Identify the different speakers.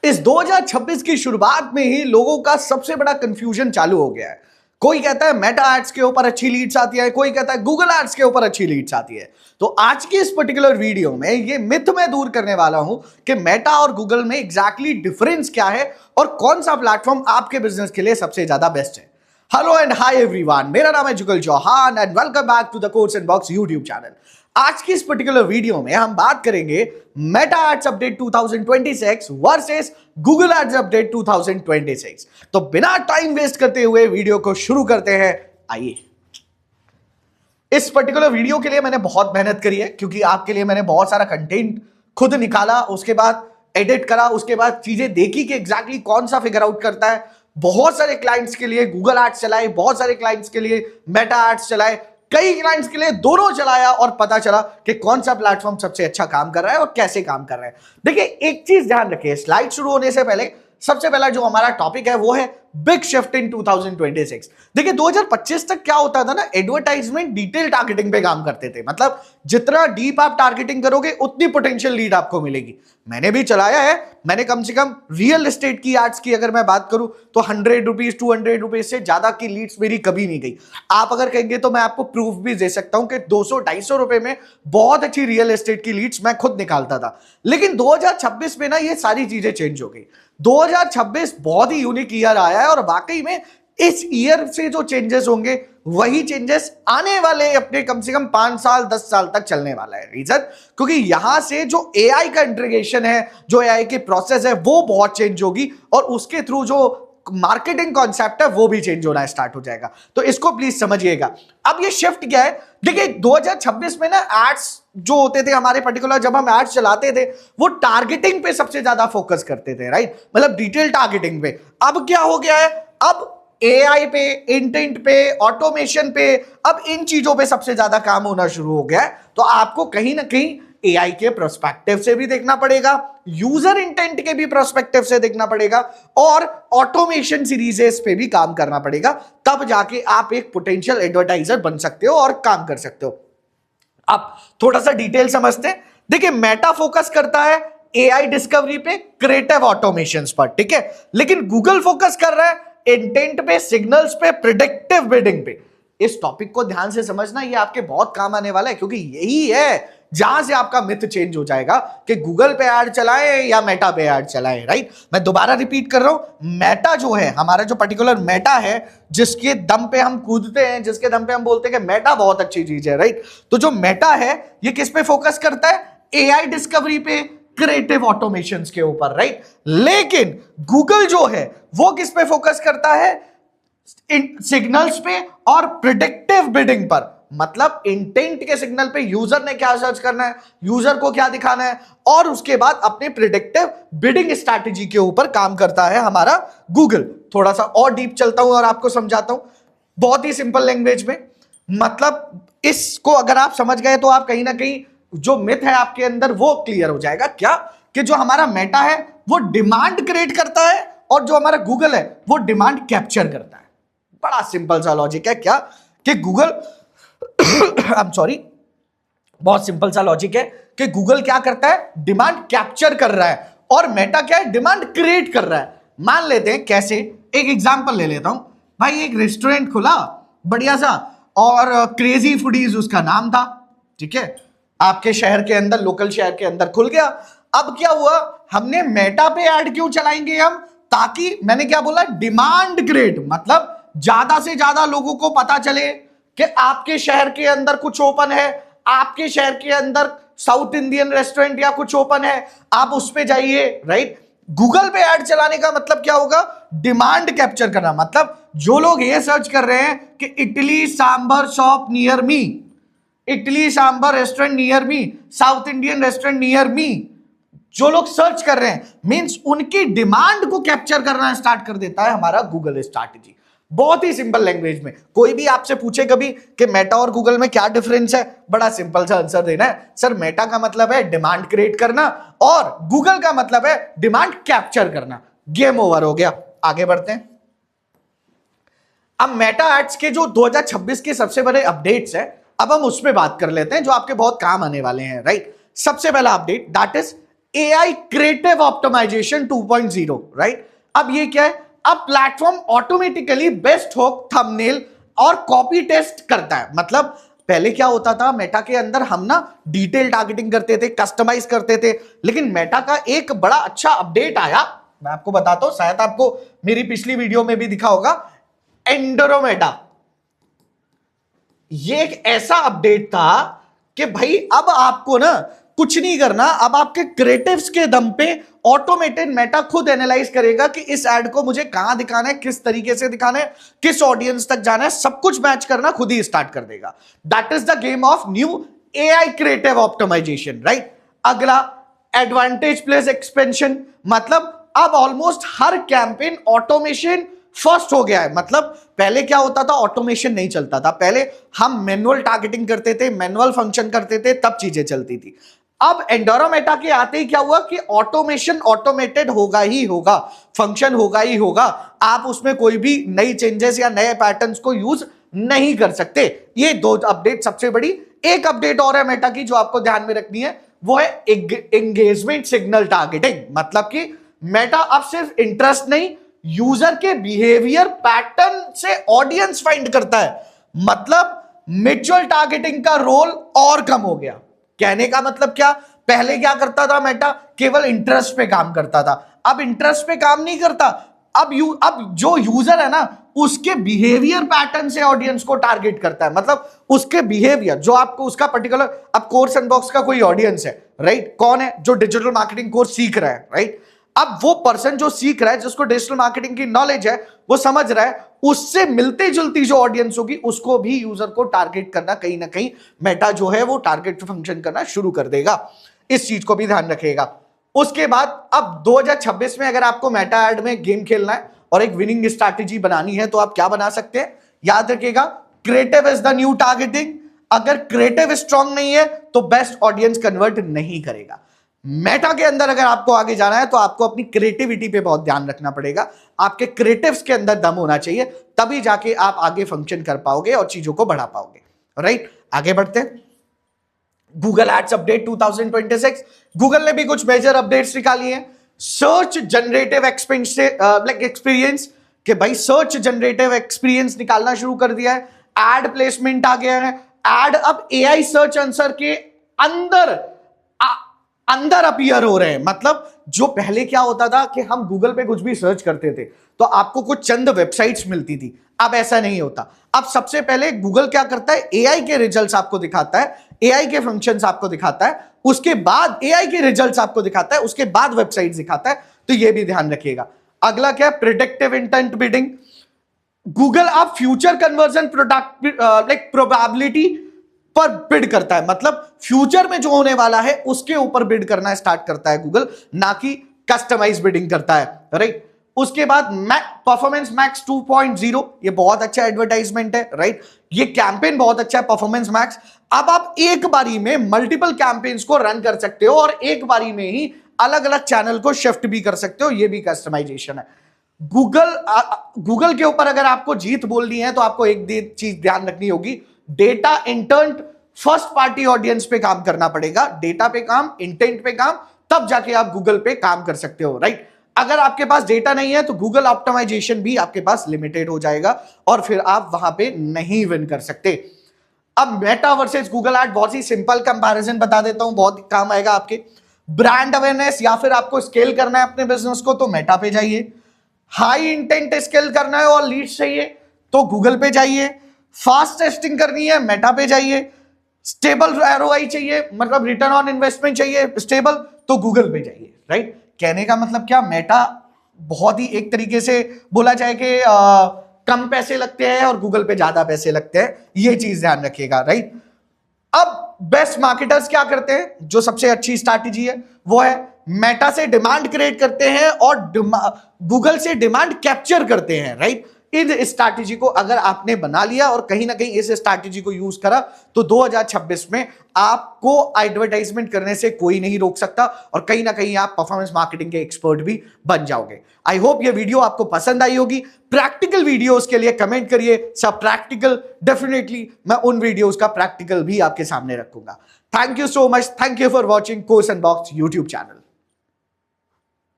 Speaker 1: इस 2026 की शुरुआत में ही लोगों का सबसे बड़ा कंफ्यूजन चालू हो गया है। कोई कहता है मेटा एड्स के ऊपर अच्छी लीड्स आती है, कोई कहता है गूगल एड्स के ऊपर अच्छी लीड्स आती है। तो आज की इस पर्टिकुलर वीडियो में ये मिथ मैं दूर करने वाला हूं कि मेटा और गूगल में एग्जैक्टली डिफरेंस क्या है और कौन सा प्लेटफॉर्म आपके बिजनेस के लिए सबसे ज्यादा बेस्ट है। हेलो एंड हाय एवरीवन, मेरा नाम है Jugal Chauhan and welcome back to the course inbox YouTube channel. आज की इस पर्टिकुलर वीडियो में हम बात करेंगे Meta ads update 2026 versus Google ads update 2026। तो बिना टाइम वेस्ट करते हुए वीडियो को शुरू करते हैं। आइए, इस पर्टिकुलर वीडियो के लिए मैंने बहुत मेहनत करी है क्योंकि आपके लिए मैंने बहुत सारा कंटेंट खुद निकाला, उसके बाद एडिट करा, उसके बाद चीजें देखी कि एग्जैक्टली कौन सा फिगर आउट करता है। बहुत सारे क्लाइंट्स के लिए गूगल एड्स चलाए, बहुत सारे क्लाइंट्स के लिए मेटा एड्स चलाए, कई क्लाइंट्स के लिए दोनों चलाया और पता चला कि कौन सा प्लेटफॉर्म सबसे अच्छा काम कर रहा है और कैसे काम कर रहा है। देखिए, एक चीज ध्यान रखिए, स्लाइड शुरू होने से पहले सबसे पहला जो हमारा टॉपिक है वो है बिग शिफ्ट इन 2026। देखिए 2025 तक क्या होता था ना, एडवर्टाइजमेंट डिटेल टारगेटिंग पे काम करते थे। मतलब जितना डीप आप टारगेटिंग करोगे उतनी पोटेंशियल लीड आपको मिलेगी। मैंने भी चलाया है, मैंने कम से कम रियल एस्टेट की एड्स की अगर मैं बात करूं तो 100 रुपीज 200 रुपीज से ज्यादा की लीड्स मेरी कभी नहीं गई। आप अगर कहेंगे तो मैं आपको प्रूफ भी दे सकता हूं कि 200-250 रुपए में बहुत अच्छी रियल एस्टेट की लीड्स मैं खुद निकालता था। लेकिन 2026 में ना ये सारी चीजें चेंज हो गई। 2026 बहुत ही यूनिक ईयर आया है और वाकई में इस ईयर से जो चेंजेस होंगे वही चेंजेस आने वाले अपने कम से कम 5 साल 10 साल तक चलने वाला है। रीजन क्योंकि यहां से जो एआई का इंटीग्रेशन है, जो एआई की प्रोसेस है वो बहुत चेंज होगी और उसके थ्रू जो मार्केटिंग कॉन्सेप्ट है वो भी चेंज होना स्टार्ट हो जाएगा। तो इसको प्लीज समझिएगा। अब ये शिफ्ट क्या है, देखिए 2026 में ना एड्स जो होते थे हमारे पर्टिकुलर, जब हम एड्स चलाते थे वो टारगेटिंग पे सबसे ज्यादा फोकस करते थे, राइट, मतलब डिटेल टारगेटिंग पे। अब क्या हो गया है, अब एआई पे, इंटेंट पे, ऑटोमेशन पे, अब इन चीजों पे सबसे ज्यादा काम होना शुरू हो गया है। तो आपको कहीं ना कहीं एआई के प्रोस्पेक्टिव से भी देखना पड़ेगा, यूजर इंटेंट के भी प्रोस्पेक्टिव से देखना पड़ेगा और ऑटोमेशन सीरीजेस पे भी काम करना पड़ेगा। तब जाके आप एक पोटेंशियल एडवर्टाइजर बन सकते हो और काम कर सकते हो। अब थोड़ा सा डिटेल समझते हैं। देखिए, मेटा फोकस करता है एआई डिस्कवरी पे, क्रिएटिव ऑटोमेशंस पर, ठीक है, लेकिन गूगल फोकस कर रहा है इंटेंट पे, सिग्नल्स पे, प्रिडिक्टिव बिडिंग पे। इस टॉपिक को ध्यान से समझना, ये आपके बहुत काम आने वाला है क्योंकि यही है जहां से आपका मिथ चेंज हो जाएगा कि गूगल पे ऐड चलाएं या मेटा पे ऐड चलाएं, राइट। मैं दोबारा रिपीट कर रहा हूं, मेटा जो है, हमारा जो पर्टिकुलर मेटा है जिसके दम पे हम कूदते हैं, जिसके दम पे हम बोलते हैं कि मेटा बहुत अच्छी चीज है, राइट। तो जो मेटा है ये किस पे फोकस करता है, एआई डिस्कवरी पे, क्रिएटिव ऑटोमेशंस के ऊपर, राइट। लेकिन गूगल जो है वो किस पे फोकस करता है, सिग्नल्स पे और प्रिडिक्टिव बिडिंग पर। मतलब इंटेंट के सिग्नल पे यूजर ने क्या सर्च करना है, यूजर को क्या दिखाना है, और उसके बाद अपने प्रिडिक्टिव बिडिंग स्ट्रैटेजी के ऊपर काम करता है हमारा गूगल। थोड़ा सा और डीप चलता हूं और आपको समझाता हूं बहुत ही सिंपल लैंग्वेज में। मतलब इसको अगर आप समझ गए तो आप कहीं ना कहीं जो मिथ है आपके अंदर वो क्लियर हो जाएगा। क्या कि जो हमारा मेटा है वो डिमांड क्रिएट करता है और जो हमारा गूगल है वो डिमांड कैप्चर करता है। बड़ा सिंपल सा लॉजिक है। क्या कि गूगल आई एम सॉरी, बहुत सिंपल सा लॉजिक है कि गूगल क्या करता है, डिमांड कैप्चर कर रहा है और मेटा क्या है, डिमांड क्रिएट कर रहा है। मान लेते हैं कैसे, एक एग्जांपल ले लेता हूं। भाई एक रेस्टोरेंट खुला बढ़िया सा और क्रेजी फूडीज उसका नाम था, ठीक है, आपके शहर के अंदर, लोकल शहर के अंदर खुल गया। अब क्या हुआ, हमने मेटा पे ऐड क्यों चलाएंगे हम, ताकि मैंने क्या बोला, डिमांड क्रिएट, मतलब ज्यादा से ज्यादा लोगों को पता चले कि आपके शहर के अंदर कुछ ओपन है, आपके शहर के अंदर साउथ इंडियन रेस्टोरेंट या कुछ ओपन है, आप उस पे जाइए, राइट। गूगल पे ऐड चलाने का मतलब क्या होगा, डिमांड कैप्चर करना। मतलब जो लोग ये सर्च कर रहे हैं कि idli sambar shop near me, idli sambar restaurant near me, south Indian restaurant near me, जो लोग सर्च कर रहे हैं मींस उनकी डिमांड को कैप्चर करना स्टार्ट कर देता है हमारा गूगल स्ट्रैटेजी। बहुत ही सिंपल लैंग्वेज में। कोई भी आपसे पूछे कभी कि मेटा और गूगल में क्या डिफरेंस है, बड़ा सिंपल सा आंसर देना है, सर मेटा का मतलब है डिमांड क्रिएट करना और गूगल का मतलब है डिमांड कैप्चर करना। गेम ओवर हो गया, आगे बढ़ते हैं। अब मेटा एड्स के जो 2026 के सबसे बड़े अपडेट्स है, अब हम उस पर बात कर लेते हैं जो आपके बहुत काम आने वाले हैं, राइट। सबसे पहला update that is AI creative optimisation 2.0, right. अब ये क्या है? अब platform automatically best hook, thumbnail और कॉपी टेस्ट करता है। मतलब पहले क्या होता था, मेटा के अंदर हम ना डिटेल टारगेटिंग करते थे, कस्टमाइज करते थे, लेकिन मेटा का एक बड़ा अच्छा अपडेट आया, मैं आपको बताता हूं, शायद आपको मेरी पिछली वीडियो में भी दिखा होगा, एंड्रोमेटा। ये एक ऐसा अपडेट था कि भाई अब आपको ना कुछ नहीं करना, अब आपके क्रिएटिव्स के दम पे ऑटोमेटेड मेटा खुद एनालाइज करेगा कि इस एड को मुझे कहां दिखाना है, किस तरीके से दिखाना है, किस ऑडियंस तक जाना है, सब कुछ मैच करना खुद ही स्टार्ट कर देगा। That is the game of new AI creative optimisation, right. अगला एडवांटेज प्लेस एक्सपेंशन, मतलब अब ऑलमोस्ट हर कैंपेन ऑटोमेशन फर्स्ट हो गया है। मतलब पहले क्या होता था, ऑटोमेशन नहीं चलता था, पहले हम मैनुअल टारगेटिंग करते थे, मैनुअल फंक्शन करते थे, तब चीजें चलती थी। अब एंडोरोमेटा के आते ही क्या हुआ कि ऑटोमेशन ऑटोमेटेड होगा ही होगा, फंक्शन होगा ही होगा, आप उसमें कोई भी नई चेंजेस या नए पैटर्न्स को यूज नहीं कर सकते। ये दो अपडेट सबसे बड़ी। एक अपडेट और है मेटा की जो आपको ध्यान में रखनी है, वो है एंगेजमेंट सिग्नल टारगेटिंग। मतलब कि मेटा अब सिर्फ इंटरेस्ट नहीं, यूजर के बिहेवियर पैटर्न से ऑडियंस फाइंड करता है। मतलब म्यूचुअल टारगेटिंग का रोल और कम हो गया। कहने का मतलब क्या, पहले क्या करता था मेटा, केवल इंटरेस्ट पे काम करता था, अब इंटरेस्ट पे काम नहीं करता, अब जो यूजर है ना उसके बिहेवियर पैटर्न से ऑडियंस को टारगेट करता है। मतलब उसके बिहेवियर जो आपको उसका पर्टिकुलर, अब कोर्स अनबॉक्स का कोई ऑडियंस है, राइट, कौन है, जो डिजिटल मार्केटिंग कोर्स सीख रहा है, राइट। अब वो पर्सन जो सीख रहा है, जिसको डिजिटल मार्केटिंग की नॉलेज है, वो समझ रहा है, उससे मिलते जुलती जो ऑडियंस होगी उसको भी यूजर को टारगेट करना, कहीं ना कहीं मेटा जो है वो टारगेट फंक्शन करना शुरू कर देगा। इस चीज को भी ध्यान रखिएगा। उसके बाद अब 2026 में अगर आपको मेटा एड में गेम खेलना है और एक विनिंग स्ट्रैटेजी बनानी है तो आप क्या बना सकते हैं, याद रखिएगा, creative is the new targeting. अगर क्रिएटिव स्ट्रांग नहीं है तो बेस्ट ऑडियंस कन्वर्ट नहीं करेगा। मेटा के अंदर अगर आपको आगे जाना है तो आपको अपनी क्रिएटिविटी पे बहुत ध्यान रखना पड़ेगा, आपके क्रिएटिव्स के अंदर दम होना चाहिए, तभी जाके आप आगे फंक्शन कर पाओगे और चीजों को बढ़ा पाओगे, राइट। आगे बढ़ते हैं। गूगल एड्स अपडेट 2026, गूगल ने भी कुछ मेजर अपडेट्स निकाली हैं। सर्च जनरेटिव एक्सपीरियंस, कि भाई सर्च जनरेटिव एक्सपीरियंस निकालना शुरू कर दिया है। एड प्लेसमेंट आ गया है। एड अब एआई सर्च आंसर के अंदर अपीयर हो रहे हैं। मतलब जो पहले क्या होता था कि हम गूगल पे कुछ भी सर्च करते थे तो आपको कुछ चंद वेबसाइट्स मिलती थी, अब ऐसा नहीं होता। अब सबसे पहले गूगल क्या करता है, एआई के रिजल्ट्स आपको दिखाता है, एआई के फंक्शंस आपको दिखाता है, उसके बाद एआई के रिजल्ट्स आपको दिखाता है, उसके बाद वेबसाइट्स दिखाता है। तो ये भी ध्यान रखिएगा। अगला क्या है, प्रिडिक्टिव इंटेंट बिडिंग। गूगल आप फ्यूचर कन्वर्जन प्रोडक्ट प्रोबेबिलिटी पर बिड करता है। मतलब फ्यूचर में जो होने वाला है उसके ऊपर बिड करना स्टार्ट करता है गूगल, ना कि कस्टमाइज बिडिंग करता है, राइट। उसके बाद परफॉर्मेंस मैक्स 2.0, ये बहुत अच्छा एडवर्टाइजमेंट है, राइट। ये कैंपेन बहुत अच्छा है, परफॉर्मेंस मैक्स। अब आप एक बारी में मल्टीपल कैंपेन्स को रन कर सकते हो और एक बारी में ही अलग अलग चैनल को शिफ्ट भी कर सकते हो, ये भी कस्टमाइजेशन है। गूगल के ऊपर अगर आपको जीत बोलनी है तो आपको एक चीज ध्यान रखनी होगी, data intent first party audience पे काम करना पड़ेगा। डेटा पे काम, इंटेंट पे काम, तब जाके आप गूगल पे काम कर सकते हो, राइट। अगर आपके पास डेटा नहीं है तो गूगल ऑप्टिमाइजेशन भी आपके पास लिमिटेड हो जाएगा और फिर आप वहां पे नहीं विन कर सकते। अब मेटा वर्सेस गूगल एड, बहुत ही सिंपल कंपैरिजन बता देता हूं, बहुत काम आएगा आपके। ब्रांड अवेयरनेस या फिर आपको स्केल करना है अपने बिजनेस को तो मेटा पे जाइए। हाई इंटेंट स्केल करना है और लीड्स चाहिए तो गूगल पे जाइए। फास्ट टेस्टिंग करनी है मेटा पे जाइए। स्टेबल आरओआई चाहिए, मतलब रिटर्न ऑन इन्वेस्टमेंट चाहिए स्टेबल, तो गूगल पे जाइए, राइट। कहने का मतलब क्या, मेटा बहुत ही एक तरीके से बोला जाए कि कम पैसे लगते हैं और गूगल पे ज्यादा पैसे लगते हैं, ये चीज ध्यान रखिएगा, राइट। अब बेस्ट मार्केटर्स क्या करते हैं, जो सबसे अच्छी स्ट्रैटेजी है वो है मेटा से डिमांड क्रिएट करते हैं और गूगल से डिमांड कैप्चर करते हैं, राइट। इस स्ट्रैटेजी को अगर आपने बना लिया और कहीं ना कहीं इस स्ट्रैटेजी को यूज करा तो 2026 में आपको एडवर्टाइजमेंट करने से कोई नहीं रोक सकता और कहीं ना कहीं आप परफॉर्मेंस मार्केटिंग के एक्सपर्ट भी बन जाओगे। आई होप ये वीडियो आपको पसंद आई होगी। प्रैक्टिकल वीडियोस के लिए कमेंट करिए, सब प्रैक्टिकल, डेफिनेटली मैं उन वीडियोस का प्रैक्टिकल भी आपके सामने रखूंगा। Thank you so much, thank you for watching course unbox YouTube channel.